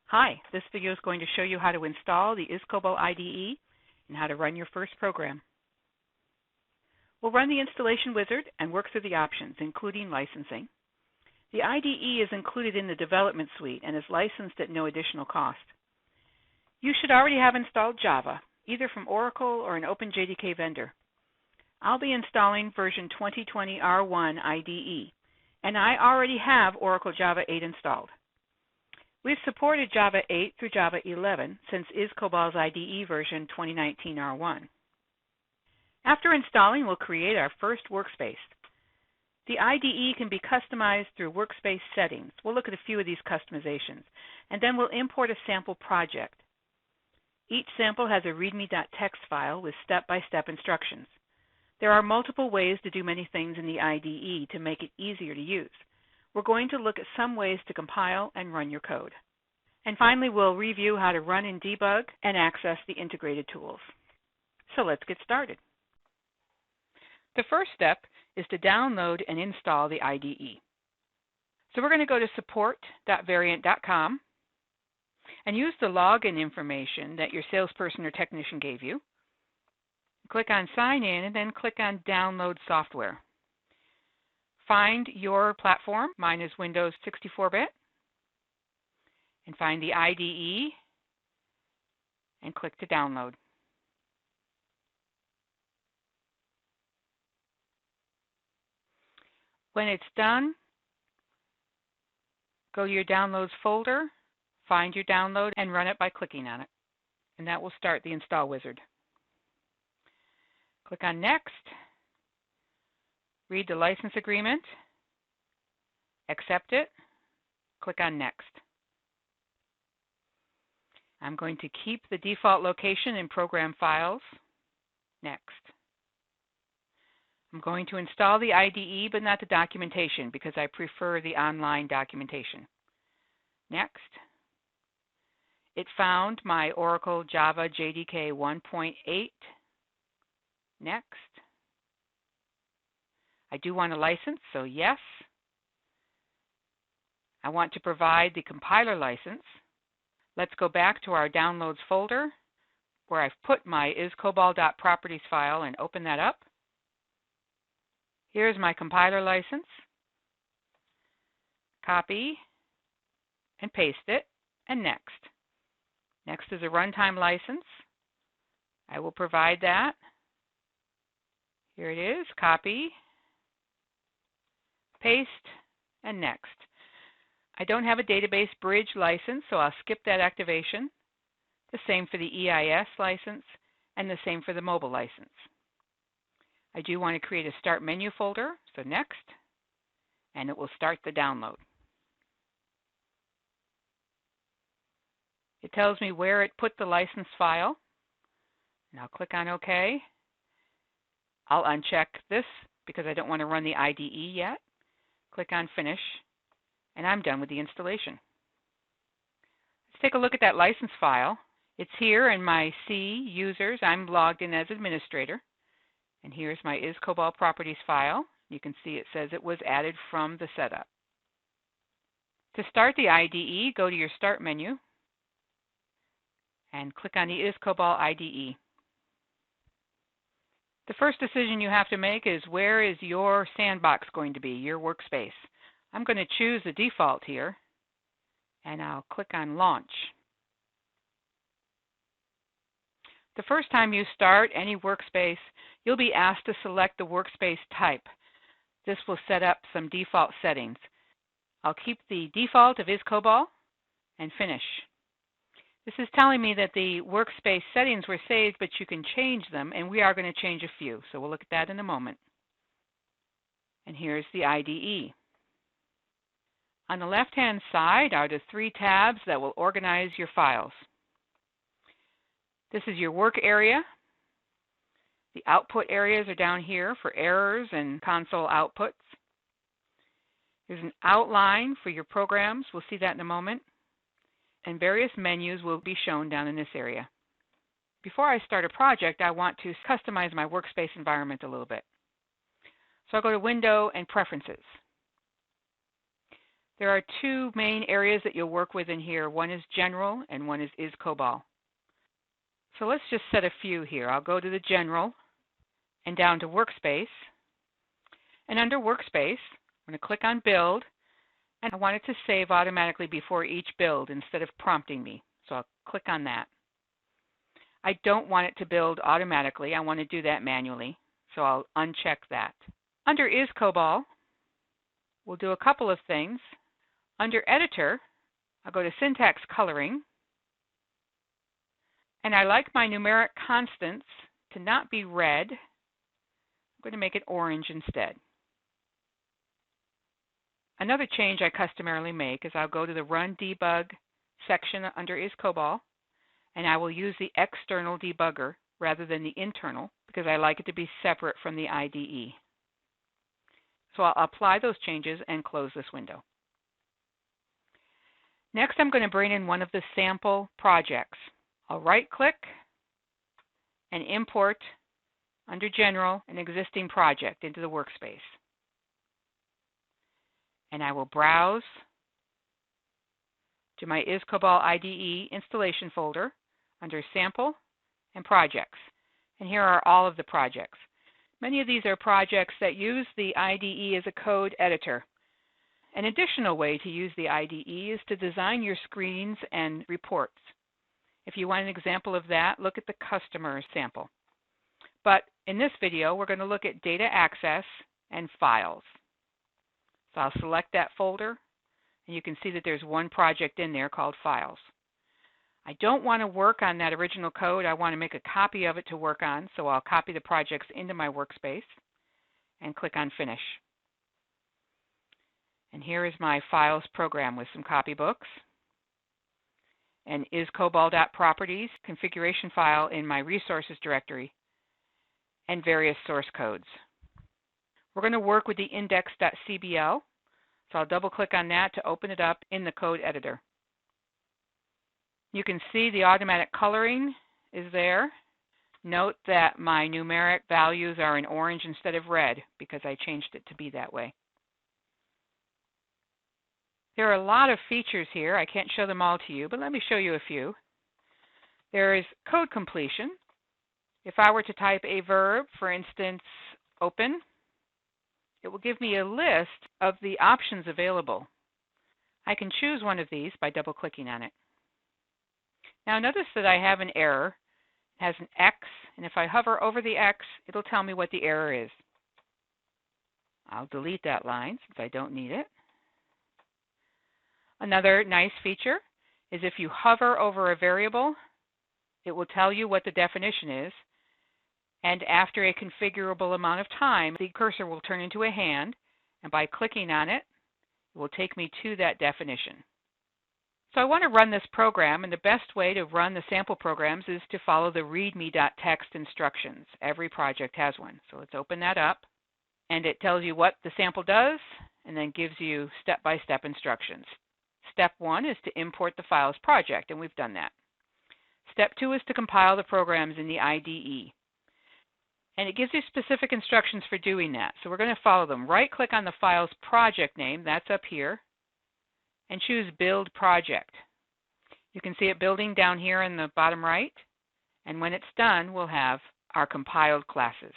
Hi, this video is going to show you how to install the isCOBOL IDE and how to run your first program. We'll run the installation wizard and work through the options, including licensing. The IDE is included in the development suite and is licensed at no additional cost. You should already have installed Java, either from Oracle or an OpenJDK vendor. I'll be installing version 2020 R1 IDE, and I already have Oracle Java 8 installed. We've supported Java 8 through Java 11 since isCOBOL's IDE version 2019 R1. After installing, we'll create our first workspace. The IDE can be customized through workspace settings. We'll look at a few of these customizations, and then we'll import a sample project. Each sample has a readme.txt file with step-by-step instructions. There are multiple ways to do many things in the IDE to make it easier to use. We're going to look at some ways to compile and run your code. And finally, we'll review how to run and debug and access the integrated tools. So let's get started. The first step is to download and install the IDE. So we're going to go to support.variant.com and use the login information that your salesperson or technician gave you. Click on Sign In and then click on Download Software. Find your platform. Mine is Windows 64-bit. And find the IDE and click to download. When it's done, go to your Downloads folder, find your download, and run it by clicking on it. And that will start the install wizard. Click on Next. Read the license agreement, accept it, click on Next. I'm going to keep the default location in Program Files. Next. I'm going to install the IDE but not the documentation because I prefer the online documentation. Next. It found my Oracle Java JDK 1.8. Next. I do want a license, so yes. I want to provide the compiler license. Let's go back to our Downloads folder where I've put my isCOBOL.properties file and open that up. Here's my compiler license. Copy and paste it, and next. Next is a runtime license. I will provide that. Here it is, copy, paste, and next. I don't have a database bridge license, so I'll skip that activation. The same for the EIS license, and the same for the mobile license. I do want to create a Start Menu folder, so next, and it will start the download. It tells me where it put the license file, and I'll click on OK. I'll uncheck this because I don't want to run the IDE yet. Click on Finish, and I'm done with the installation. Let's take a look at that license file. It's here in my C users. I'm logged in as administrator. And here's my isCOBOL properties file. You can see it says it was added from the setup. To start the IDE, go to your Start menu and click on the isCOBOL IDE. The first decision you have to make is where is your sandbox going to be, your workspace. I'm going to choose the default here, and I'll click on Launch. The first time you start any workspace, you'll be asked to select the workspace type. This will set up some default settings. I'll keep the default of isCOBOL and Finish. This is telling me that the workspace settings were saved, but you can change them, and we are going to change a few. So we'll look at that in a moment. And here's the IDE. On the left-hand side are the three tabs that will organize your files. This is your work area. The output areas are down here for errors and console outputs. There's an outline for your programs. We'll see that in a moment. And various menus will be shown down in this area. Before I start a project, I want to customize my workspace environment a little bit. So I'll go to Window and Preferences. There are two main areas that you'll work with in here. One is General and one is isCOBOL. So let's just set a few here. I'll go to the General and down to Workspace. And under Workspace, I'm going to click on Build, and I want it to save automatically before each build instead of prompting me. So I'll click on that. I don't want it to build automatically. I want to do that manually. So I'll uncheck that. Under isCOBOL, we'll do a couple of things. Under Editor, I'll go to Syntax Coloring. And I like my numeric constants to not be red. I'm going to make it orange instead. Another change I customarily make is I'll go to the Run Debug section under isCOBOL, and I will use the external debugger rather than the internal because I like it to be separate from the IDE. So I'll apply those changes and close this window. Next, I'm going to bring in one of the sample projects. I'll right-click and import under General an existing project into the workspace. And I will browse to my isCOBOL IDE installation folder under Sample and Projects. And here are all of the projects. Many of these are projects that use the IDE as a code editor. An additional way to use the IDE is to design your screens and reports. If you want an example of that, look at the customer sample. But in this video, we're going to look at data access and files. So I'll select that folder, and you can see that there's one project in there called Files. I don't want to work on that original code. I want to make a copy of it to work on, so I'll copy the projects into my workspace and click on Finish. And here is my Files program with some copybooks and isCOBOL.properties configuration file in my resources directory and various source codes. We're going to work with the index.cbl, so I'll double-click on that to open it up in the code editor. You can see the automatic coloring is there. Note that my numeric values are in orange instead of red because I changed it to be that way. There are a lot of features here. I can't show them all to you, but let me show you a few. There is code completion. If I were to type a verb, for instance, open, it will give me a list of the options available. I can choose one of these by double-clicking on it. Now notice that I have an error. It has an X, and if I hover over the X, it'll tell me what the error is. I'll delete that line since I don't need it. Another nice feature is if you hover over a variable, it will tell you what the definition is, and after a configurable amount of time, the cursor will turn into a hand, and by clicking on it, it will take me to that definition. So I want to run this program, and the best way to run the sample programs is to follow the readme.txt instructions. Every project has one. So let's open that up, and it tells you what the sample does, and then gives you step-by-step instructions. Step 1 is to import the files project, and we've done that. Step 2 is to compile the programs in the IDE. And it gives you specific instructions for doing that. So we're going to follow them. Right-click on the file's project name, that's up here, and choose Build Project. You can see it building down here in the bottom right, and when it's done, we'll have our compiled classes.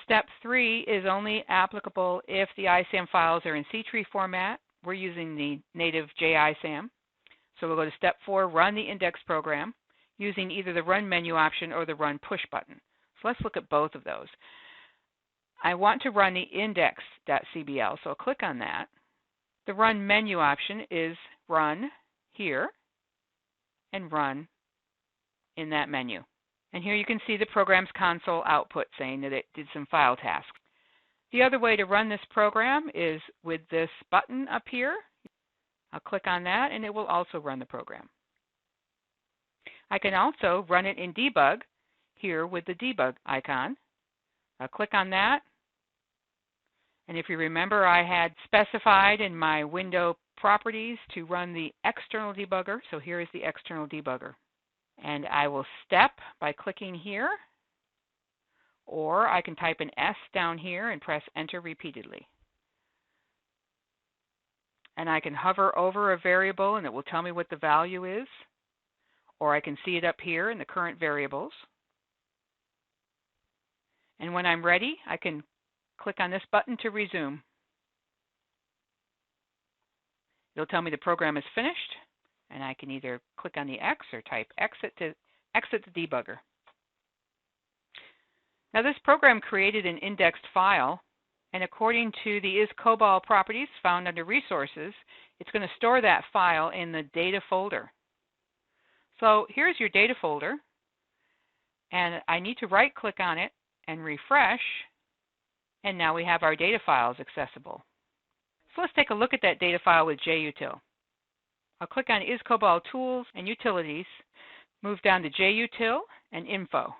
Step 3 is only applicable if the ISAM files are in C-tree format. We're using the native JISAM. So we'll go to Step 4, Run the index program, using either the Run menu option or the Run push button. So let's look at both of those. I want to run the index.cbl, so I'll click on that. The Run menu option is Run here and Run in that menu. And here you can see the program's console output saying that it did some file tasks. The other way to run this program is with this button up here. I'll click on that and it will also run the program. I can also run it in debug here with the debug icon. I'll click on that. And if you remember, I had specified in my window properties to run the external debugger. So here is the external debugger. And I will step by clicking here, or I can type an S down here and press Enter repeatedly. and I can hover over a variable and it will tell me what the value is, or I can see it up here in the current variables. And when I'm ready, I can click on this button to resume. It'll tell me the program is finished, and I can either click on the X or type exit to exit the debugger. Now this program created an indexed file, and according to the isCOBOL properties found under Resources, it's going to store that file in the data folder. So here's your data folder, and I need to right-click on it and refresh, and now we have our data files accessible. So let's take a look at that data file with JUtil. I'll click on isCOBOL Tools and Utilities, move down to JUtil and Info.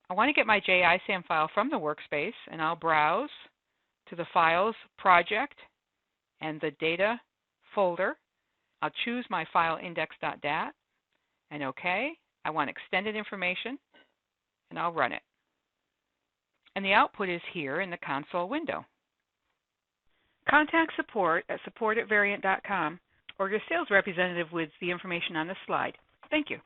I want to get my JISAM file from the workspace, and I'll browse to the Files Project and the Data folder. I'll choose my file index.dat and OK. I want extended information, and I'll run it. And the output is here in the console window. Contact support at support@variant.com or your sales representative with the information on this slide. Thank you.